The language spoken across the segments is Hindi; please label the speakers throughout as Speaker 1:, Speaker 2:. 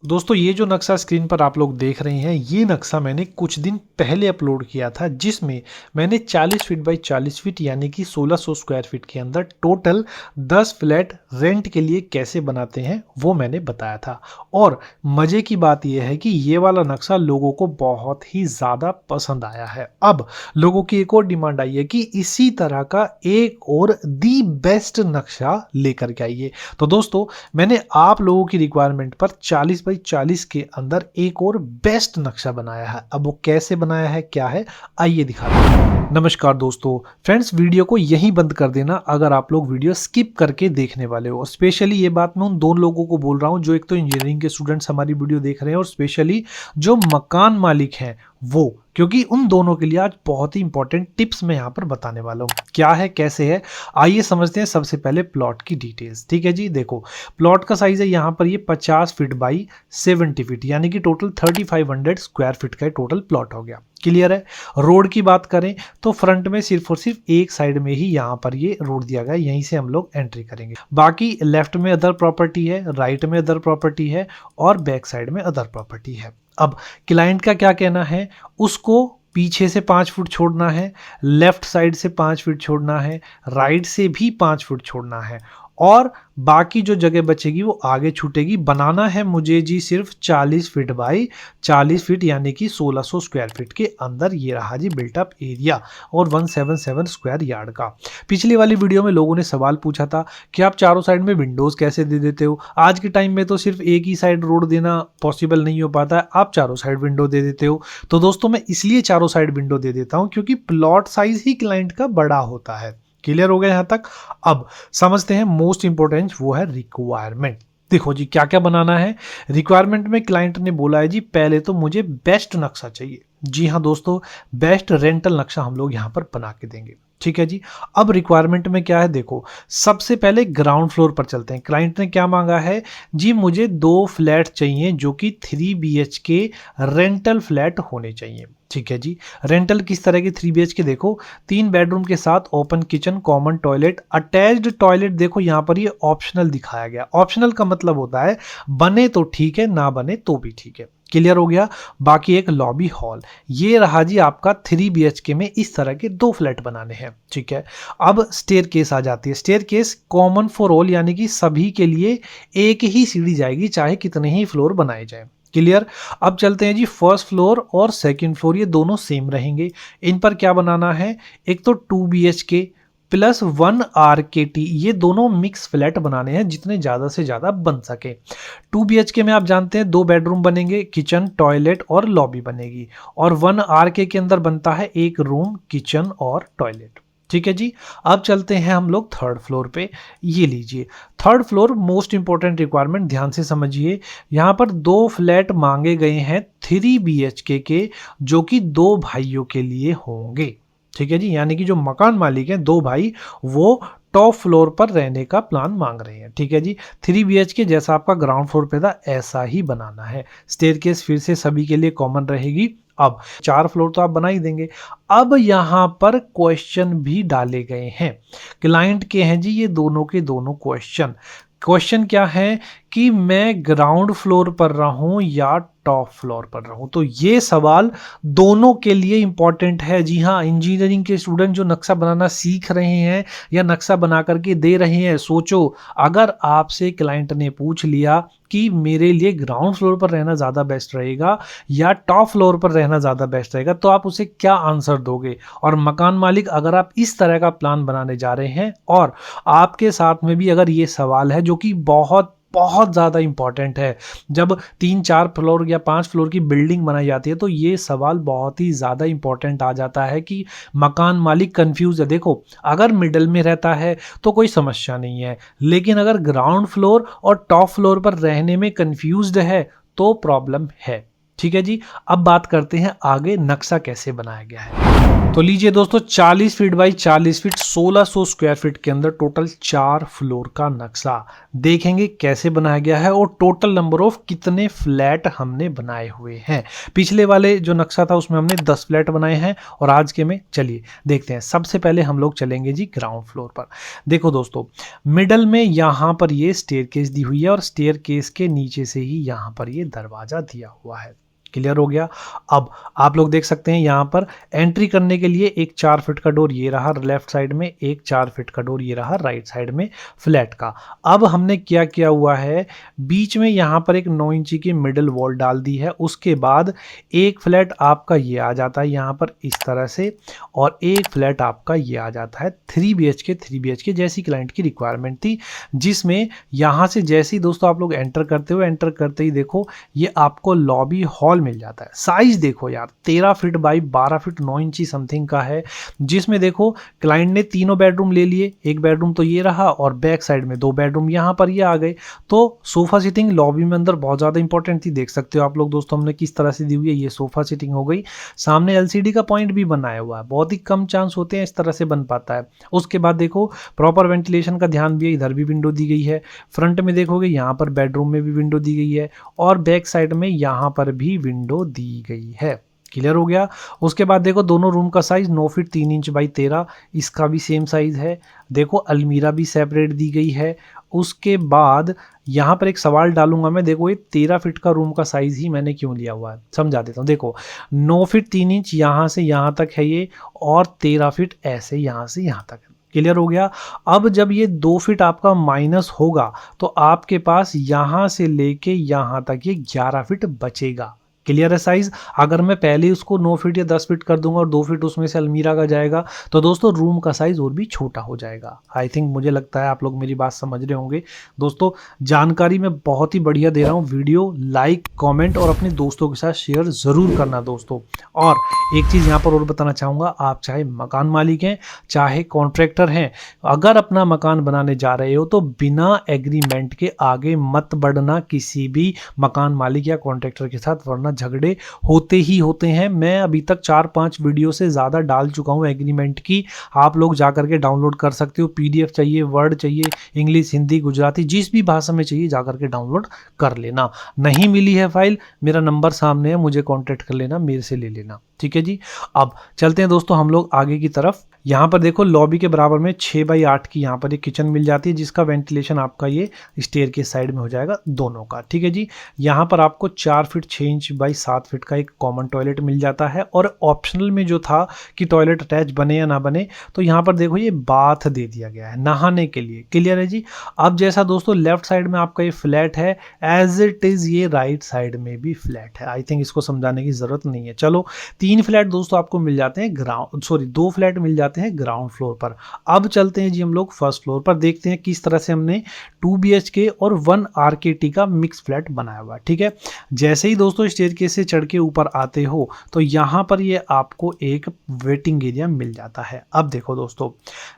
Speaker 1: दोस्तों ये जो नक्शा स्क्रीन पर आप लोग देख रहे हैं, ये नक्शा मैंने कुछ दिन पहले अपलोड किया था, जिसमें मैंने 40 फीट बाई 40 फीट यानी कि 1600 स्क्वायर फीट के अंदर टोटल 10 फ्लैट रेंट के लिए कैसे बनाते हैं वो मैंने बताया था। और मज़े की बात यह है कि ये वाला नक्शा लोगों को बहुत ही ज़्यादा पसंद आया है। अब लोगों की एक और डिमांड आई है कि इसी तरह का एक और दी बेस्ट नक्शा लेकर के आइए। तो दोस्तों मैंने आप लोगों की रिक्वायरमेंट पर 40 बाई 40 के अंदर एक और बेस्ट नक्शा बनाया है। अब वो कैसे बनाया है, क्या है, आइए दिखाते हैं। नमस्कार दोस्तों, फ्रेंड्स वीडियो को यहीं बंद कर देना अगर आप लोग वीडियो स्किप करके देखने वाले हो। स्पेशली ये बात मैं उन दो लोगों को बोल रहा हूं जो एक तो इंजीनियरिंग के स्टूडेंट्स हमारी वीडियो देख रहे हैं और स्पेशली जो मकान मालिक हैं वो, क्योंकि उन दोनों के लिए आज बहुत ही इंपॉर्टेंट टिप्स मैं यहाँ पर बताने वाला हूँ। क्या है, कैसे है, आइए समझते हैं। सबसे पहले प्लॉट की डिटेल्स। ठीक है जी, देखो प्लॉट का साइज है यहाँ पर ये 50 फीट बाई 70 फीट यानी कि टोटल 3500 स्क्वायर फीट का टोटल प्लॉट हो गया। क्लियर है। रोड की बात करें तो फ्रंट में सिर्फ और सिर्फ एक साइड में ही यहाँ पर ये रोड दिया गया है, यहीं से हम लोग एंट्री करेंगे। बाकी लेफ्ट में अदर प्रॉपर्टी है, राइट में अदर प्रॉपर्टी है और बैक साइड में अदर प्रॉपर्टी है। अब क्लाइंट का क्या कहना है, उसको पीछे से 5 फुट छोड़ना है, लेफ्ट साइड से 5 फीट छोड़ना है, राइट से भी 5 फुट छोड़ना है और बाकी जो जगह बचेगी वो आगे छूटेगी। बनाना है मुझे जी सिर्फ 40 फीट बाई 40 फीट यानी कि 1600 स्क्वायर फीट के अंदर। ये रहा जी बिल्टअप एरिया और 177 स्क्वायर यार्ड का। पिछली वाली वीडियो में लोगों ने सवाल पूछा था कि आप चारों साइड में विंडोज कैसे दे देते हो। आज के टाइम में तो सिर्फ एक ही साइड रोड देना पॉसिबल नहीं हो पाता है, आप चारों साइड विंडो दे देते हो। तो दोस्तों मैं इसलिए चारों साइड विंडो दे देता हूं क्योंकि प्लॉट साइज ही क्लाइंट का बड़ा होता है। क्लियर हो गया यहां तक। अब समझते हैं मोस्ट इंपोर्टेंट, वो है रिक्वायरमेंट। देखो जी क्या क्या बनाना है। रिक्वायरमेंट में क्लाइंट ने बोला है जी पहले तो मुझे बेस्ट नक्शा चाहिए। जी हाँ दोस्तों, बेस्ट रेंटल नक्शा हम लोग यहां पर बना के देंगे। ठीक है जी। अब रिक्वायरमेंट में क्या है, देखो सबसे पहले ग्राउंड फ्लोर पर चलते हैं। क्लाइंट ने क्या मांगा है जी, मुझे 2 फ्लैट चाहिए जो कि 3 BHK रेंटल फ्लैट होने चाहिए। ठीक है जी। रेंटल किस तरह की 3 BHK, देखो 3 बेडरूम के साथ open kitchen, common toilet, attached toilet. देखो यहाँ पर ये ऑप्शनल दिखाया गया। ऑप्शनल का मतलब होता है बने तो ठीक है, ना बने तो भी ठीक है। क्लियर हो गया। बाकी एक लॉबी हॉल। ये रहा जी आपका 3 BHK में इस तरह के 2 फ्लैट बनाने हैं। ठीक है। अब स्टेयर केस आ जाती है। Staircase common for all यानी कि सभी के लिए एक ही सीढ़ी जाएगी चाहे कितने ही फ्लोर बनाए जाए। क्लियर। अब चलते हैं जी, फर्स्ट फ्लोर और सेकंड फ्लोर ये दोनों सेम रहेंगे। इन पर क्या बनाना है, एक तो 2 BHK प्लस 1 RKT, ये दोनों मिक्स फ्लैट बनाने हैं जितने ज़्यादा से ज़्यादा बन सके। 2 BHK में आप जानते हैं 2 बेडरूम बनेंगे, किचन, टॉयलेट और लॉबी बनेगी और 1 RK के अंदर बनता है 1 रूम, किचन और टॉयलेट। ठीक है जी। अब चलते हैं हम लोग थर्ड फ्लोर पे। ये लीजिए third floor, most important requirement, ध्यान से समझिए। यहाँ पर 2 फ्लैट मांगे गए हैं 3 BHK के जो कि 2 भाइयों के लिए होंगे। ठीक है जी। यानी कि जो मकान मालिक हैं 2 भाई, वो टॉप फ्लोर पर रहने का प्लान मांग रहे हैं। ठीक है जी। 3 BHK जैसा आपका ग्राउंड फ्लोर पे था ऐसा ही बनाना है। स्टेयरकेस फिर से सभी के लिए कॉमन रहेगी। अब 4 फ्लोर तो आप बना ही देंगे। अब यहाँ पर क्वेश्चन भी डाले गए हैं। क्लाइंट के हैं जी ये दोनों के दोनों क्वेश्चन। क्वेश्चन क्या है कि मैं ग्राउंड फ्लोर पर रहूं या टॉप फ्लोर पर रहूं। तो ये सवाल दोनों के लिए इंपॉर्टेंट है। जी हाँ, इंजीनियरिंग के स्टूडेंट जो नक्शा बनाना सीख रहे हैं या नक्शा बना करके दे रहे हैं, सोचो अगर आपसे क्लाइंट ने पूछ लिया कि मेरे लिए ग्राउंड फ्लोर पर रहना ज़्यादा बेस्ट रहेगा या टॉप फ्लोर पर रहना ज़्यादा बेस्ट रहेगा, तो आप उसे क्या आंसर दोगे। और मकान मालिक अगर आप इस तरह का प्लान बनाने जा रहे हैं और आपके साथ में भी अगर ये सवाल है जो कि बहुत बहुत ज़्यादा इंपॉर्टेंट है, जब 3-4 फ्लोर या 5 फ्लोर की बिल्डिंग बनाई जाती है तो ये सवाल बहुत ही ज़्यादा इंपॉर्टेंट आ जाता है कि मकान मालिक कंफ्यूज है। देखो अगर मिडल में रहता है तो कोई समस्या नहीं है, लेकिन अगर ग्राउंड फ्लोर और टॉप फ्लोर पर रहने में कंफ्यूज्ड है तो प्रॉब्लम है। ठीक है जी। अब बात करते हैं आगे नक्शा कैसे बनाया गया है। तो लीजिए दोस्तों 40 feet by 40 feet 1600 square feet के अंदर टोटल 4 फ्लोर का नक्शा देखेंगे कैसे बनाया गया है और टोटल नंबर ऑफ कितने फ्लैट हमने बनाए हुए हैं। पिछले वाले जो नक्शा था उसमें हमने 10 फ्लैट बनाए हैं और आज के में चलिए देखते हैं। सबसे पहले हम लोग चलेंगे जी ग्राउंड फ्लोर पर। देखो दोस्तों मिडल में यहाँ पर ये स्टेयरकेस दी हुई है और स्टेयरकेस के नीचे से ही यहाँ पर ये दरवाजा दिया हुआ है। क्लियर हो गया। अब आप लोग देख सकते हैं यहाँ पर एंट्री करने के लिए एक 4 फीट का डोर ये रहा लेफ्ट साइड में, एक 4 फीट का डोर ये रहा राइट साइड में फ्लैट का। अब हमने क्या किया हुआ है, बीच में यहाँ पर एक 9 इंची की मिडल वॉल डाल दी है। उसके बाद एक फ्लैट आपका ये आ जाता है यहाँ पर इस तरह से और एक फ्लैट आपका ये आ जाता है 3 BHK जैसी क्लाइंट की रिक्वायरमेंट थी, जिसमें यहाँ से जैसे ही दोस्तों आप लोग एंटर करते ही देखो ये आपको लॉबी हॉल मिल जाता है। साइज देखो यार 13 फीट बाई 12 फीट 9 इंची समथिंग का है, जिसमें देखो क्लाइंट ने तीनों बेडरूम ले लिए। एक बेडरूम तो ये रहा और बैक साइड में 2 बेडरूम यहाँ पर ये आ गए। तो सोफा सीटिंग लॉबी में अंदर बहुत ज़्यादा इंपॉर्टेंट थी। देख सकते हो आप लोग दोस्तों हमने किस तरह से दी हुई है। ये सोफा सीटिंग हो गई, सामने LCD का पॉइंट भी बनाया हुआ है। बहुत ही कम चांस होते हैं इस तरह से बन पाता है। उसके बाद देखो प्रॉपर वेंटिलेशन का ध्यान भी है। इधर भी विंडो दी गई है, फ्रंट में देखोगे यहाँ पर बेडरूम में भी विंडो दी गई है और बैक साइड में यहाँ पर भी विंडो दी गई है। क्लियर हो गया। उसके बाद देखो दोनों रूम का साइज 9 फीट 3 इंच बाई 13, इसका भी सेम साइज है। देखो अलमीरा भी सेपरेट दी गई है। उसके बाद यहाँ पर एक सवाल डालूंगा मैं, देखो ये 13 फीट का रूम का साइज ही मैंने क्यों लिया हुआ है समझा देता हूँ। देखो 9 फीट 3 इंच यहाँ से यहाँ तक है ये और 13 फीट ऐसे यहाँ से यहाँ तक है। क्लियर हो गया। अब जब ये 2 फीट आपका माइनस होगा तो आपके पास यहाँ से लेके यहाँ तक ये 11 फीट बचेगा। क्लियर है साइज। अगर मैं पहले ही उसको 9 फीट या 10 फीट कर दूंगा और 2 फीट उसमें से अलमीरा का जाएगा तो दोस्तों रूम का साइज और भी छोटा हो जाएगा। आई थिंक मुझे लगता है आप लोग मेरी बात समझ रहे होंगे। दोस्तों जानकारी मैं बहुत ही बढ़िया दे रहा हूँ। वीडियो लाइक कमेंट और अपने दोस्तों के साथ शेयर ज़रूर करना दोस्तों। और एक चीज़ यहाँ पर और बताना चाहूँगा, आप चाहे मकान मालिक हैं चाहे कॉन्ट्रैक्टर हैं, अगर अपना मकान बनाने जा रहे हो तो बिना एग्रीमेंट के आगे मत बढ़ना किसी भी मकान मालिक या कॉन्ट्रैक्टर के साथ, वरना झगड़े होते ही होते हैं। मैं अभी तक 4-5 वीडियो से ज़्यादा डाल चुका हूँ एग्रीमेंट की, आप लोग जा करके डाउनलोड कर सकते हो। PDF चाहिए, वर्ड चाहिए, इंग्लिश हिंदी गुजराती जिस भी भाषा में चाहिए जा करके डाउनलोड कर लेना। नहीं मिली है फाइल, मेरा नंबर सामने है, मुझे कॉन्टेक्ट कर लेना, मेरे से ले लेना। ठीक है जी। अब चलते हैं दोस्तों हम लोग आगे की तरफ। यहाँ पर देखो लॉबी के बराबर में 6 बाई 8 की यहाँ पर एक किचन मिल जाती है, जिसका वेंटिलेशन आपका ये स्टेयर के साइड में हो जाएगा दोनों का। ठीक है जी। यहाँ पर आपको 4 फीट 6 इंच बाई 7 फीट का एक कॉमन टॉयलेट मिल जाता है और ऑप्शनल में जो था कि टॉयलेट अटैच बने या ना बने, तो यहाँ पर देखो ये बाथ दे दिया गया है नहाने के लिए। क्लियर है जी। अब जैसा दोस्तों लेफ्ट साइड में आपका ये फ्लैट है, एज इट इज ये राइट साइड में भी फ्लैट है। आई थिंक इसको समझाने की जरूरत नहीं है। चलो 3 फ्लैट दोस्तों आपको मिल जाते हैं 2 फ्लैट मिल जाते हैं ग्राउंड फ्लोर पर। अब चलते हैं जी हम लोग फर्स्ट फ्लोर पर, देखते हैं किस तरह से हमने 2 BHK और 1 RKT का मिक्स फ्लैट बनाया हुआ है। ठीक है। जैसे ही दोस्तों स्टेयरकेस से चढ़ के ऊपर आते हो तो यहाँ पर ये आपको एक वेटिंग एरिया मिल जाता है। अब देखो दोस्तों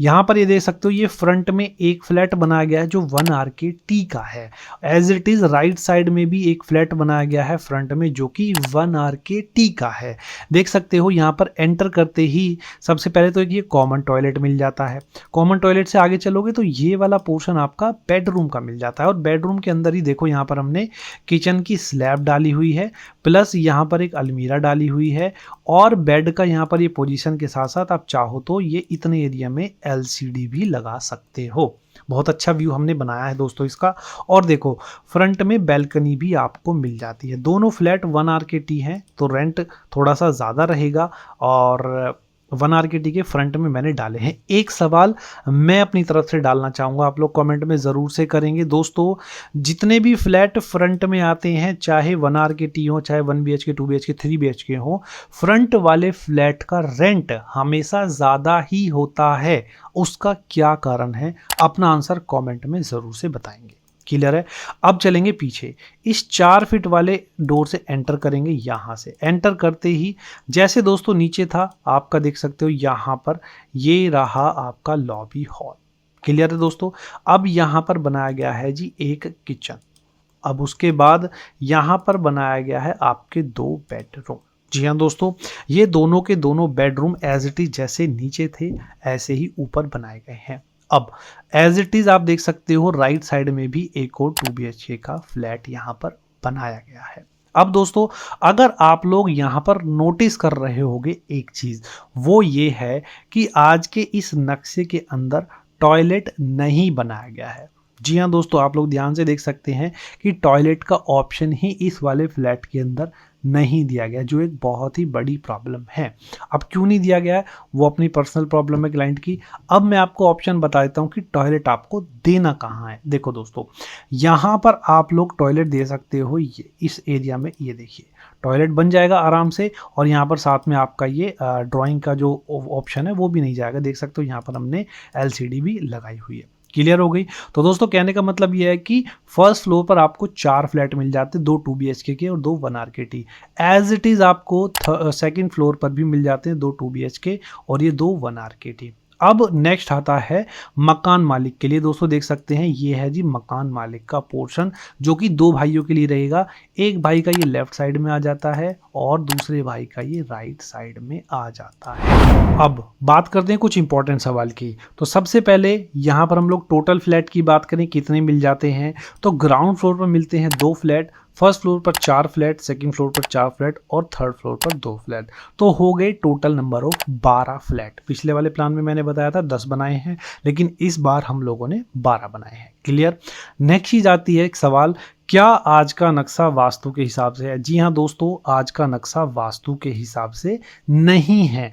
Speaker 1: यहाँ पर ये देख सकते हो ये फ्रंट में एक फ्लैट बनाया गया है जो 1 RKT का है। As it is right side में भी एक फ्लैट बनाया गया है फ्रंट में जो कि 1 RKT का है। देख सकते हो यहाँ पर एंटर करते ही सबसे पहले तो एक ये कॉमन टॉयलेट मिल जाता है। कॉमन टॉयलेट से आगे चलोगे तो ये वाला पोर्शन आपका बेडरूम का मिल जाता है और बेडरूम के अंदर ही देखो यहाँ पर हमने किचन की स्लैब डाली हुई है, प्लस यहाँ पर एक अलमीरा डाली हुई है और बेड का यहाँ पर ये पोजीशन के साथ साथ आप चाहो तो ये इतने एरिया में LCD भी लगा सकते हो। बहुत अच्छा व्यू हमने बनाया है दोस्तों इसका। और देखो फ्रंट में बैल्कनी भी आपको मिल जाती है। दोनों फ्लैट 1 RKT हैं तो रेंट थोड़ा सा ज़्यादा रहेगा और 1 RKT के फ्रंट में मैंने डाले हैं। एक सवाल मैं अपनी तरफ से डालना चाहूँगा, आप लोग कमेंट में ज़रूर से करेंगे दोस्तों, जितने भी फ्लैट फ्रंट में आते हैं चाहे 1 RKT हो चाहे 1 BHK 2 BHK 3 BHK हो, फ्रंट वाले फ्लैट का रेंट हमेशा ज़्यादा ही होता है। उसका क्या कारण है अपना आंसर कमेंट में ज़रूर से बताएंगे। क्लियर है। अब चलेंगे पीछे, इस 4 फीट वाले डोर से एंटर करेंगे। यहाँ से एंटर करते ही जैसे दोस्तों नीचे था आपका देख सकते हो यहाँ पर ये रहा आपका लॉबी हॉल। क्लियर है दोस्तों। अब यहाँ पर बनाया गया है जी एक किचन। अब उसके बाद यहाँ पर बनाया गया है आपके 2 बेडरूम। जी हाँ दोस्तों, ये दोनों के दोनों बेडरूम एज इट इज जैसे नीचे थे ऐसे ही ऊपर बनाए गए हैं। अब एज इट इज आप देख सकते हो राइट साइड में भी एक और 2 BHK का फ्लैट यहाँ पर बनाया गया है। अब दोस्तों, अगर आप लोग यहाँ पर नोटिस कर रहे होंगे एक चीज, वो ये है कि आज के इस नक्शे के अंदर टॉयलेट नहीं बनाया गया है। जी हाँ दोस्तों, आप लोग ध्यान से देख सकते हैं कि टॉयलेट का ऑप्शन ही इस वाले फ्लैट के अंदर नहीं दिया गया, जो एक बहुत ही बड़ी प्रॉब्लम है। अब क्यों नहीं दिया गया है, वो अपनी पर्सनल प्रॉब्लम है क्लाइंट की। अब मैं आपको ऑप्शन बता देता हूँ कि टॉयलेट आपको देना कहाँ है। देखो दोस्तों, यहाँ पर आप लोग टॉयलेट दे सकते हो, ये इस एरिया में, ये देखिए टॉयलेट बन जाएगा आराम से। और यहाँ पर साथ में आपका ये ड्राइंग का जो ऑप्शन है वो भी नहीं जाएगा। देख सकते हो यहाँ पर हमने LCD भी लगाई हुई है। क्लियर हो गई। तो दोस्तों, कहने का मतलब ये है कि फर्स्ट फ्लोर पर आपको 4 फ्लैट मिल जाते हैं, 2 2 BHK के और 2 1 RKT। एज इट इज आपको सेकंड फ्लोर पर भी मिल जाते हैं 2 2 BHK और ये 2 1 RKT। अब नेक्स्ट आता है मकान मालिक के लिए। दोस्तों देख सकते हैं ये है जी मकान मालिक का पोर्शन, जो कि 2 भाइयों के लिए रहेगा। एक भाई का ये लेफ्ट साइड में आ जाता है और दूसरे भाई का ये राइट साइड में आ जाता है। अब बात करते हैं कुछ इंपॉर्टेंट सवाल की। तो सबसे पहले यहाँ पर हम लोग टोटल फ्लैट की बात करें, कितने मिल जाते हैं, तो ग्राउंड फ्लोर पर मिलते हैं 2 फ्लैट, फर्स्ट फ्लोर पर 4 फ्लैट, सेकंड फ्लोर पर 4 फ्लैट और थर्ड फ्लोर पर 2 फ्लैट। तो हो गए टोटल नंबर ऑफ 12 फ्लैट। पिछले वाले प्लान में मैंने बताया था 10 बनाए हैं, लेकिन इस बार हम लोगों ने 12 बनाए हैं। क्लियर। नेक्स्ट चीज आती है एक सवाल, क्या आज का नक्शा वास्तु के हिसाब से है? जी हाँ दोस्तों, आज का नक्शा वास्तु के हिसाब से नहीं है।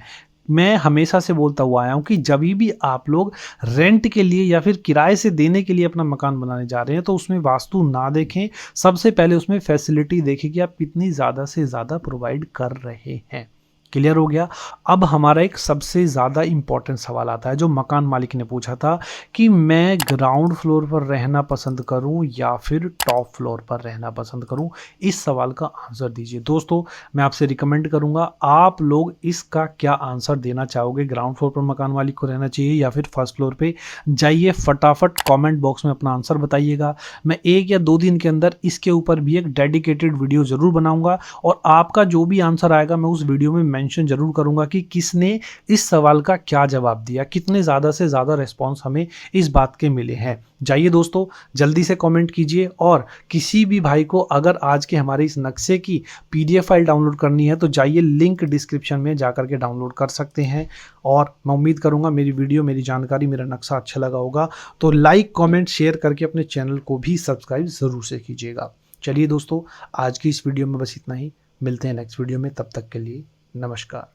Speaker 1: मैं हमेशा से बोलता हुआ आया हूँ कि जब भी आप लोग रेंट के लिए या फिर किराए से देने के लिए अपना मकान बनाने जा रहे हैं तो उसमें वास्तु ना देखें, सबसे पहले उसमें फैसिलिटी देखें कि आप कितनी ज़्यादा से ज़्यादा प्रोवाइड कर रहे हैं। क्लियर हो गया। अब हमारा एक सबसे ज़्यादा इंपॉर्टेंट सवाल आता है जो मकान मालिक ने पूछा था कि मैं ग्राउंड फ्लोर पर रहना पसंद करूं या फिर टॉप फ्लोर पर रहना पसंद करूं। इस सवाल का आंसर दीजिए। दोस्तों, मैं आपसे रिकमेंड करूंगा आप लोग इसका क्या आंसर देना चाहोगे, ग्राउंड फ्लोर पर मकान मालिक को रहना चाहिए या फिर फर्स्ट फ्लोर पे? जाइए फटाफट कॉमेंट बॉक्स में अपना आंसर बताइएगा। मैं 1 या 2 दिन के अंदर इसके ऊपर भी एक डेडिकेटेड वीडियो ज़रूर बनाऊंगा और आपका जो भी आंसर आएगा मैं उस वीडियो में मेंशन जरूर करूंगा कि किसने इस सवाल का क्या जवाब दिया, कितने ज़्यादा से ज़्यादा रिस्पॉन्स हमें इस बात के मिले हैं। जाइए दोस्तों, जल्दी से कमेंट कीजिए। और किसी भी भाई को अगर आज के हमारे इस नक्शे की PDF फाइल डाउनलोड करनी है तो जाइए, लिंक डिस्क्रिप्शन में जाकर के डाउनलोड कर सकते हैं। और मैं उम्मीद करूंगा मेरी वीडियो, मेरी जानकारी, मेरा नक्शा अच्छा लगा होगा तो लाइक कमेंट शेयर करके अपने चैनल को भी सब्सक्राइब ज़रूर से कीजिएगा। चलिए दोस्तों, आज की इस वीडियो में बस इतना ही। मिलते हैं नेक्स्ट वीडियो में, तब तक के लिए नमस्कार।